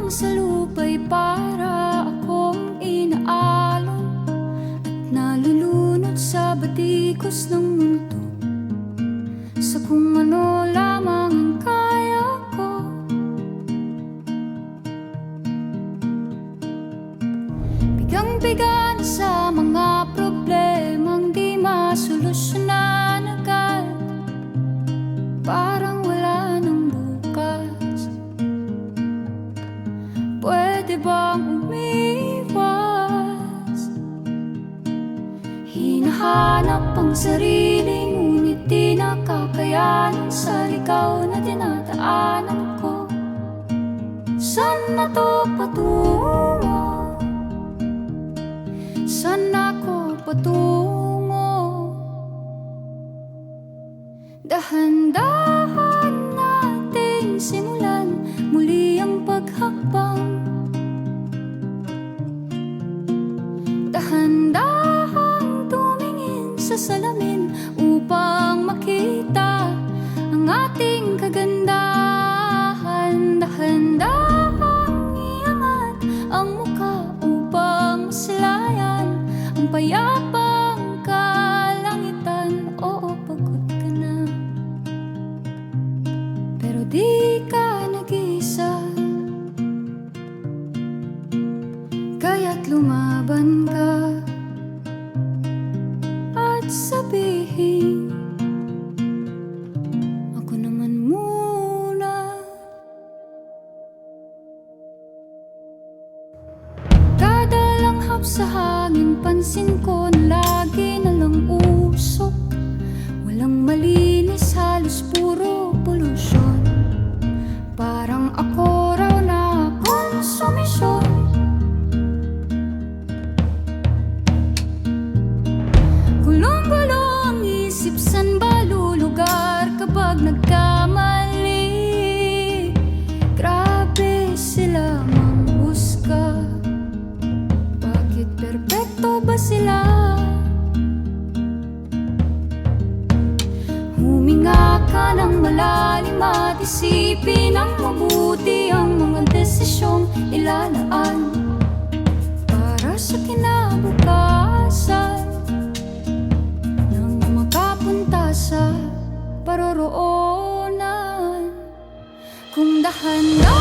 sa lupa'y para akong inaalon at nalulunod sa batikos ng mundo, sa kung ano lamang ang kaya ko. Bigang-biga na sa mga problemang di masolusyonan agad, parang wala nang bukas. Pwede bang umiwas? Hinahanap ang sarili, ngunit di nakakayanan sa ligaw na dinadaanan ko. Saan na to patungo? Saan ako patungo? Dahan-dahan nating simulan muli ang paghakbang. Dahan-dahan tumingin sa salamin upang makita ang ating kagandahan. Dahan-dahan iangat ang mukha upang masilayan ang payapang kalangitan. Oo, pagod ka na, pero di ka nag-iisa, kaya't lumaban ka at sabihin, ako naman muna. Kada langhap sa hangin, pansin ko na lagi nalang usok. Walang malinis, halos puro polusyon. Parang ako raw na konsumisyon. Gulong-gulo ang isip, san ba lulugar kapag nagkamali? Grabe sila manghusga, bakit perpekto ba sila? Huminga ka ng malalim at isipin ang mabuti ang mga desisyong ilalaan para sa kinabukasan nang makapunta sa paroroonan. Kung dahan-dahan